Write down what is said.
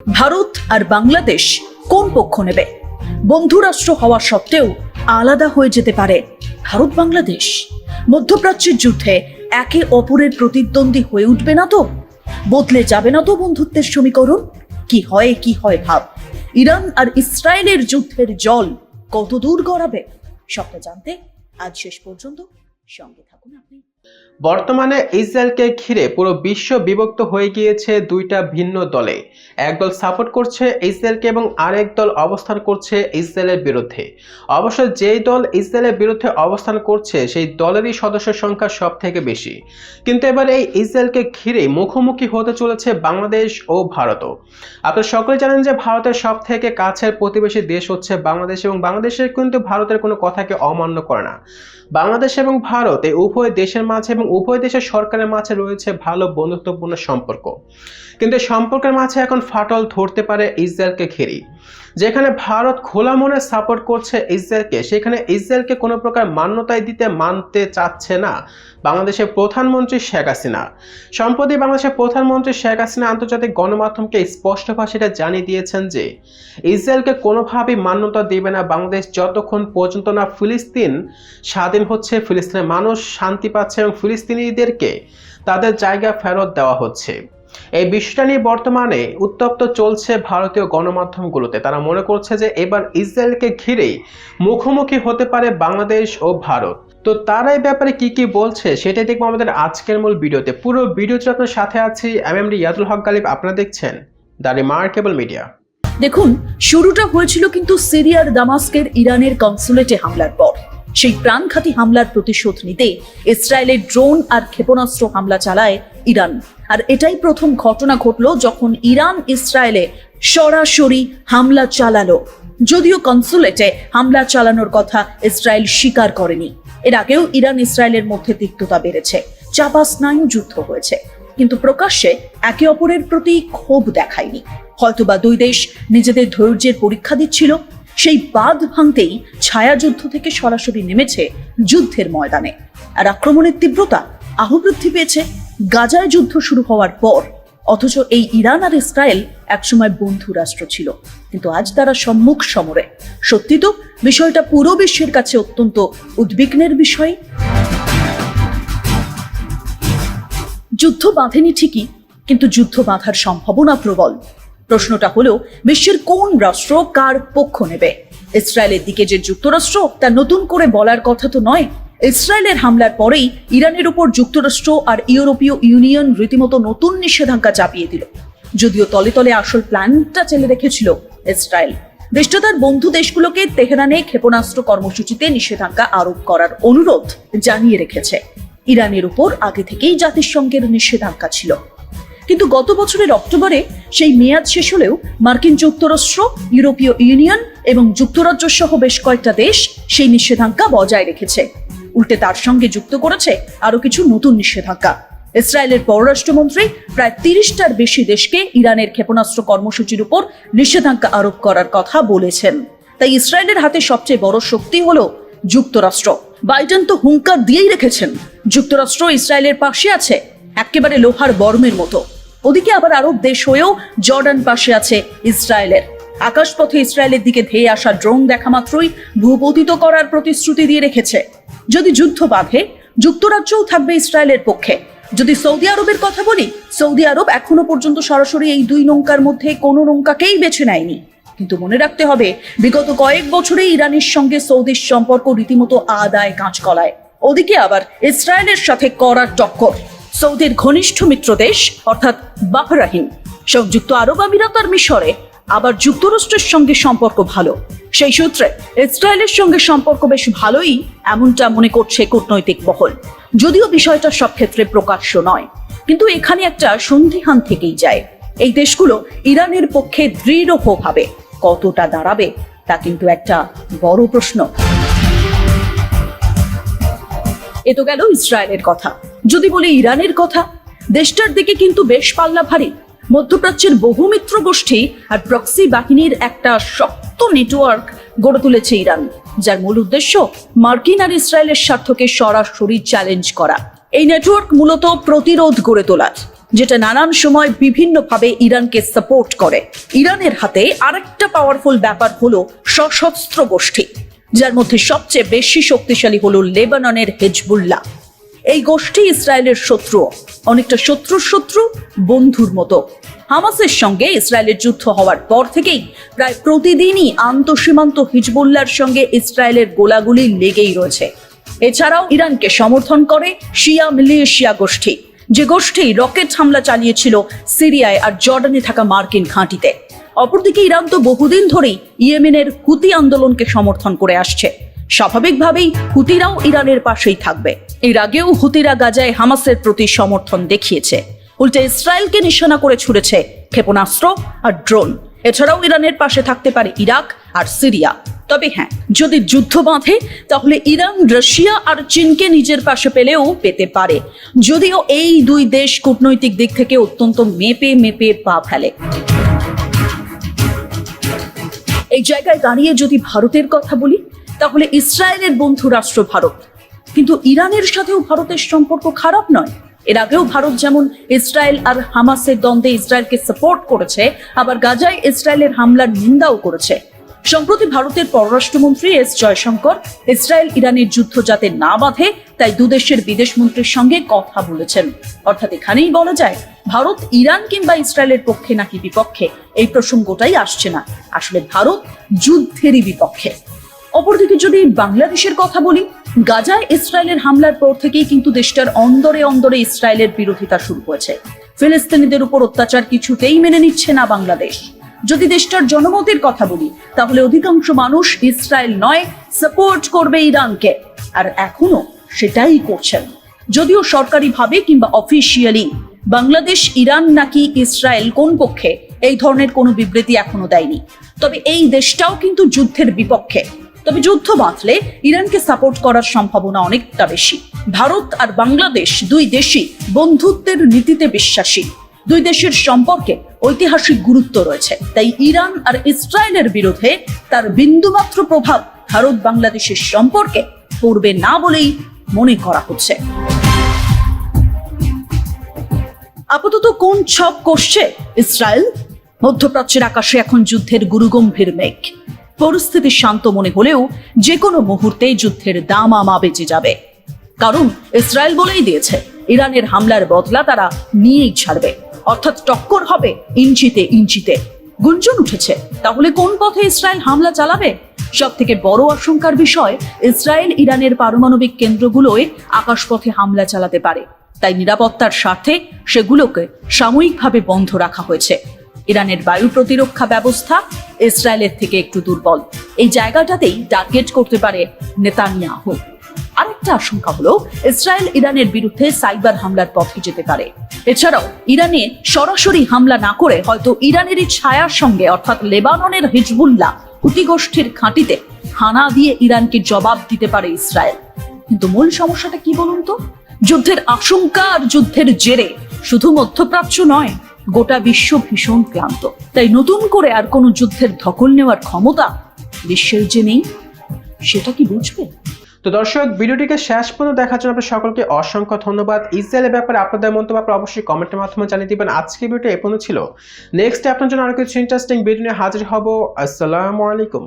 ভারত আর বাংলাদেশ কোন পক্ষ নেবে? বন্ধু রাষ্ট্র হওয়া সত্ত্বেও আলাদা হয়ে যেতে পারে ভারত বাংলাদেশ। মধ্যপ্রাচ্যের যুদ্ধে একে অপরের প্রতিদ্বন্দ্বী হয়ে উঠবে না তো? বদলে যাবে না তো বন্ধুত্বের সমীকরণ? কি হয় ভাব। ইরান আর ইসরায়েলের যুদ্ধের জল কত দূর গড়াবে? সবটা জানতে আজ শেষ পর্যন্ত সঙ্গে থাকুন আপনি। বর্তমানে ইসরায়েলকে ঘিরে পুরো বিশ্ব বিভক্ত হয়ে গিয়েছে দুইটা ভিন্ন দলে। একদল সাপোর্ট করছে ইসরায়েলকে এবং আরেক দল অবস্থান করছে ইসরায়েলের বিরুদ্ধে। অবশ্য যেই দল ইসরায়েলের বিরুদ্ধে অবস্থান করছে সেই দলেরই সদস্য সংখ্যা সব থেকে বেশি। কিন্তু এবার এই ইসরায়েলকে ঘিরে মুখোমুখি হতে চলেছে বাংলাদেশ ও ভারতও। আপনারা সকলে জানেন যে ভারতের সব থেকে কাছের প্রতিবেশী দেশ হচ্ছে বাংলাদেশ, এবং বাংলাদেশের কিন্তু ভারতের কোনো কথাকে অমান্য করে না। বাংলাদেশ এবং ভারত এই উভয় দেশের মাঝে এবং উভয় দেশের সরকারের মাঝে রয়েছে ভালো বন্ধুত্বপূর্ণ সম্পর্ক। কিন্তু সম্পর্কের মাঝে এখন ফাটল ধরতে পারে ইসরায়েলকে ঘিরে। যেখানে ভারত খোলা মনে সাপোর্ট করছে ইসরায়েলকে, সেখানে ইসরায়েলকে কোনো প্রকার মান্যতায় মানতে চাচ্ছে না বাংলাদেশের প্রধানমন্ত্রী শেখ হাসিনা। সম্প্রতি বাংলাদেশের প্রধানমন্ত্রী শেখ হাসিনা আন্তর্জাতিক গণমাধ্যমকে স্পষ্ট ভাষায় জানিয়ে দিয়েছেন যে ইসরায়েলকে কোনোভাবেই মান্যতা দেবে না বাংলাদেশ যতক্ষণ পর্যন্ত না ফিলিস্তিন স্বাধীন হচ্ছে, ফিলিস্তিনের মানুষ শান্তি পাচ্ছে এবং ফিলিস্তিনিদেরকে তাদের জায়গা ফেরত দেওয়া হচ্ছে। এই বিষয়টা নিয়ে বর্তমানে উত্তপ্ত চলছে ভারতীয় গণমাধ্যমগুলোতে। তারা মনে করছে যে এবার ইসরায়েলকে ঘিরেই মুখোমুখি হতে পারে বাংলাদেশ ও ভারত। তো তারা এই ব্যাপারে কি বলছে সেটাই দেখবো আমাদের আজকের মূল ভিডিওতে। পুরো ভিডিওতে আপনার সাথে আছি আমি রিয়াদুল হক গালিব। আপনারা দেখছেন দ্য রিমার্কেবল মিডিয়া। দেখুন, শুরুটা হয়েছিল কিন্তু সিরিয়ার দামাস্কের ইরানের কনসুলেটে হামলার পর। সেই প্রাণঘাতী হামলার প্রতিশোধ নিতে ইসরায়েলের ড্রোন আর ক্ষেপণাস্ত্র হামলা চালায় ইরান। আর এটাই প্রথম ঘটনা ঘটলো যখন ইরান ইসরায়েলে সরাসরি হামলা চালালো। যদিও কনসুলেটে হামলা চালানোর কথা ইসরায়েল স্বীকার করেনি। এর আগেও ইরান ইসরায়েলের মধ্যে তিক্ততা বেড়েছে, চাপা স্নায়ু যুদ্ধ হয়েছে, কিন্তু প্রকাশ্যে একে অপরের প্রতি ক্ষোভ দেখায়নি। হয়তোবা দুই দেশ নিজেদের ধৈর্যের পরীক্ষা দিচ্ছিল। সেই বাঁধ ভাঙতেই ছায়াযুদ্ধ থেকে সরাসরি নেমেছে যুদ্ধের ময়দানে। আর আক্রমণের তীব্রতা আরও বৃদ্ধি পেয়েছে গাজায় যুদ্ধ শুরু হওয়ার পর। অথচ এই ইরান আর ইসরায়েল একসময় বন্ধু রাষ্ট্র ছিল, কিন্তু আজ তারা সম্মুখ সমরে। সত্যি তো বিষয়টা পুরো বিশ্বের কাছে অত্যন্ত উদ্বিগ্নের বিষয়। যুদ্ধ বাঁধেনি ঠিকই, কিন্তু যুদ্ধ বাঁধার সম্ভাবনা প্রবল। প্রশ্নটা হলো, বিশ্বের কোন রাষ্ট্র কার পক্ষ নেবে? ইসরায়েলের দিকে যে যুক্তরাষ্ট্র, তা নতুন করে বলার কথা তো নয়। ইসরায়েলের হামলার পরেই ইরানের উপর যুক্তরাষ্ট্র আর ইউরোপীয় ইউনিয়ন রীতিমতো নতুন নিষেধাজ্ঞা চাপিয়ে দিল। যদিও তলে তলে আসল প্ল্যানটা চেলে রেখেছিল ইসরায়েল। দেশটা তার বন্ধু দেশগুলোকে তেহরানে ক্ষেপণাস্ত্র কর্মসূচিতে নিষেধাজ্ঞা আরোপ করার অনুরোধ জানিয়ে রেখেছে। ইরানের উপর আগে থেকেই জাতিসংঘের নিষেধাজ্ঞা ছিল, কিন্তু গত বছরের অক্টোবরে সেই মেয়াদ শেষ হলেও মার্কিন যুক্তরাষ্ট্র, ইউরোপীয় ইউনিয়ন এবং যুক্তরাজ্য সহ বেশ কয়েকটা দেশ সেই নিষেধাজ্ঞা বজায় রেখেছে। উল্টে তার সঙ্গে যুক্ত করেছে আরো কিছু নতুন নিষেধাজ্ঞা। ইসরায়েলের পররাষ্ট্রমন্ত্রী প্রায় 30টার বেশি দেশকে ইরানের ক্ষেপণাস্ত্র কর্মসূচির উপর নিষেধাজ্ঞা আরোপ করার কথা বলেছেন। তাই ইসরায়েলের হাতে সবচেয়ে বড় শক্তি হলো যুক্তরাষ্ট্র। বাইডেন তো হুঙ্কার দিয়েই রেখেছেন, যুক্তরাষ্ট্র ইসরায়েলের পাশে আছে একেবারে লোহার বর্মের মতো। ওদিকে আবার আরব দেশ হয়েও জর্ডান পাশে আছে ইসরায়েলের। আকাশপথে ইসরায়েলের দিকে ধেয়ে আসা ড্রোন দেখা মাত্রই ভূপতিত করার প্রতিশ্রুতি দিয়ে রেখেছে। যদি যুদ্ধ বাঁধে, যুক্তরাজ্যও থাকবে ইসরায়েলের পক্ষে। যদি সৌদি আরবের কথা বলি, সৌদি আরব এখনো পর্যন্ত সরাসরি এই দুই নৌকার মধ্যে কোনো নৌকাকেই বেছে নেয়নি। কিন্তু মনে রাখতে হবে, বিগত কয়েক বছরে ইরানের সঙ্গে সৌদির সম্পর্ক রীতিমতো আদায় কাঁচকলায়। ওদিকে আবার ইসরায়েলের সাথে কড়া টক্কর সৌদির ঘনিষ্ঠ মিত্র দেশ অর্থাৎ বাহরাইন, সংযুক্ত আরব আমিরাত আর মিশরে। আবার যুক্তরাষ্ট্রের সঙ্গে সম্পর্ক ভালো। সেই সূত্রে ইসরায়েলের সঙ্গে সম্পর্ক বেশ ভালোই, এমনটা মনে করছে কূটনৈতিক মহল। যদিও বিষয়টা সব ক্ষেত্রে প্রকাশ্য নয়, কিন্তু এখানে একটা সন্দিহান থেকেই যায়। এই দেশগুলো ইরানের পক্ষে দৃঢ়ভাবে কতটা দাঁড়াবে তা কিন্তু একটা বড় প্রশ্ন। এ তো গেল ইসরায়েলের কথা। যদি বলি ইরানের কথা, দেশটার দিকে কিন্তু বেশ পাল্লা ভারী। মধ্যপ্রাচ্যের বহু মিত্র গোষ্ঠী আর প্রক্সি বাহিনীর একটা শক্ত নেটওয়ার্ক গড়ে তুলেছে ইরান, যার মূল উদ্দেশ্য মার্কিন আর ইসরায়েলের স্বার্থকে সরাসরি চ্যালেঞ্জ করা। এই নেটওয়ার্ক মূলত প্রতিরোধ গড়ে তোলার। যেটা নানান সময় বিভিন্নভাবে ইরানকে সাপোর্ট করে। ইরানের হাতে আরেকটা পাওয়ারফুল ব্যাপার হলো সশস্ত্র গোষ্ঠী, যার মধ্যে সবচেয়ে বেশি শক্তিশালী হলো লেবাননের হিজবুল্লাহ। এই গোষ্ঠী ইসরায়েলের শত্রু, অনেকটা শত্রুর শত্রু বন্ধুর মতো। হামাসের সঙ্গে ইসরায়েলের যুদ্ধ হওয়ার পর থেকেই প্রায় প্রতিদিনই আন্তঃসীমান্ত হিজবুল্লাহর সঙ্গে ইসরায়েলের গোলাগুলি লেগেই রয়েছে। এছাড়াও ইরানকে সমর্থন করে শিয়া মিলিশিয়া গোষ্ঠী, যে গোষ্ঠী রকেট হামলা চালিয়েছিল সিরিয়ায় আর জর্ডানে থাকা মার্কিন ঘাঁটিতে। অপরদিকে ইরান তো বহুদিন ধরেই ইয়েমেনের হুতি আন্দোলনকে সমর্থন করে আসছে। স্বাভাবিকভাবেই হুতিরাও ইরানের পাশেই থাকবে। এর আগেও হুতিরা গাজায় হামাসের প্রতি সমর্থন দেখিয়েছে, উল্টে ইসরায়েলকে নিশানা করে ছুড়েছে ক্ষেপণাস্ত্র আর ড্রোন। এছাড়াও ইরানের পাশে থাকতে পারে ইরাক আর সিরিয়া। তবে হ্যাঁ, যদি যুদ্ধ বাঁধে তাহলে ইরান রাশিয়া আর চীনকে নিজের পাশে পেলেও পেতে পারে, যদিও এই দুই দেশ কূটনৈতিক দিক থেকে অত্যন্ত মেপে মেপে পা ফেলে। এই জায়গায় দাঁড়িয়ে যদি ভারতের কথা বলি, তাহলে ইসরায়েলের বন্ধু রাষ্ট্র ভারত, কিন্তু ইরানের সাথেও ভারতের সম্পর্ক খারাপ নয়। এর আগেও ভারত যেমন ইসরায়েল আর হামাসের দ্বন্দ্বে ইসরায়েলকে সাপোর্ট করেছে, আবার গাজায় ইসরায়েলের হামলার নিন্দাও করেছে। সম্প্রতি ভারতের পররাষ্ট্রমন্ত্রী এস জয়শঙ্কর ইসরায়েল ইরানের যুদ্ধ যাতে না বাঁধে তাই দুদেশের বিদেশমন্ত্রীর সঙ্গে কথা বলেছেন। অর্থাৎ এখানেই বলা যায় ভারত ইরান কিংবা ইসরায়েলের পক্ষে নাকি বিপক্ষে এই প্রসঙ্গটাই আসছে না, আসলে ভারত যুদ্ধেরই বিপক্ষে। অপরদিকে যদি বাংলাদেশের কথা বলি, গাজায় ইসরায়েলের হামলার পর থেকেই কিন্তু দেশটার অন্দরে অন্দরে ইসরায়েলের বিরোধিতা শুরু হয়েছে। ফিলিস্তিনিদের উপর অত্যাচার কিছুতেই মেনে নিচ্ছে না বাংলাদেশ। যদি দেশটার জনমতের কথা বলি, তাহলে অধিকাংশ মানুষ ইসরায়েল নয়, সাপোর্ট করবে ইরানকে, আর এখনো সেটাই করছেন। যদিও সরকারিভাবে কিংবা অফিসিয়ালি বাংলাদেশ ইরান নাকি ইসরায়েল কোন পক্ষে এই ধরনের কোনো বিবৃতি এখনো দেয়নি, তবে এই দেশটাও কিন্তু যুদ্ধের বিপক্ষে। তবে যুদ্ধ বাঁধলে ইরানকে সাপোর্ট করার সম্ভাবনা অনেকটা বেশি। ভারত আর বাংলাদেশ দুই দেশই বন্ধুত্বের নীতিতে বিশ্বাসী। দুই দেশের সম্পর্কে ঐতিহাসিক গুরুত্ব রয়েছে, তাই ইরান আর ইসরায়েলের বিরুদ্ধে তার বিন্দুমাত্র প্রভাব ভারত বাংলাদেশের সম্পর্কে পড়বে না বলেই মনে করা হচ্ছে। আপাতত কোন ছক কষছে ইসরায়েল? মধ্যপ্রাচ্যের আকাশে এখন যুদ্ধের গুরুগম্ভীর মেঘ। পরিস্থিতি শান্ত মনে হলেও যে কোনো মুহূর্তে যুদ্ধের দামামা বেজে যাবে, কারণ ইসরায়েল বলেই দিয়েছে ইরানের হামলার বদলা তারা নিয়েই ছাড়বে, অর্থাৎ টক্কর হবে ইঞ্চিতে ইঞ্চিতে। গুঞ্জন উঠেছে, তাহলে কোন পথে ইসরায়েল হামলা চালাবে? সব থেকে বড় আশঙ্কার বিষয়, ইসরায়েল ইরানের পারমাণবিক কেন্দ্রগুলোয় আকাশপথে হামলা চালাতে পারে, তাই নিরাপত্তার স্বার্থে সেগুলোকে সাময়িকভাবে বন্ধ রাখা হয়েছে। ইরানের বায়ু প্রতিরক্ষা ব্যবস্থা ইসরায়েলের থেকে একটু দুর্বল, এই জায়গাটাতেই টার্গেট করতে পারে নেতানিয়াহু। আরেকটা আশঙ্কা হলো ইসরায়েল ইরানের বিরুদ্ধে সাইবার হামলার পথে যেতে পারে। এছাড়াও ইরানে সরাসরি হামলা না করে হয়তো ইরানেরই ছায়ার সঙ্গে, অর্থাৎ লেবাননের হিজবুল্লাহ হুতি গোষ্ঠীর ঘাঁটিতে হানা দিয়ে ইরানকে জবাব দিতে পারে ইসরায়েল। কিন্তু মূল সমস্যাটা কি বলুন তো? যুদ্ধের আশঙ্কা আর যুদ্ধের জেরে শুধু মধ্যপ্রাচ্য নয়, গোটা বিশ্ব ভীষণ ক্লান্ত। তাই নতুন করে আর কোনো যুদ্ধের ধকল নেওয়ার ক্ষমতা বিশ্বের যে নেই, সেটা কি বুঝবে? তো দর্শক, ভিডিওটিকে শেষ পর্যন্ত দেখার জন্য আপনাদের সকলকে অসংখ্য ধন্যবাদ। ইসরায়েলের ব্যাপারে আপনাদের মন্তব্য আপনারা অবশ্যই কমেন্টের মাধ্যমে জানিয়ে দিবেন। আজকে ভিডিওটা এ পর্যন্ত ছিল। নেক্সট আপনার জন্য আরো কিছু ইন্টারেস্টিং ভিডিও নিয়ে হাজির হব। আসসালামু আলাইকুম।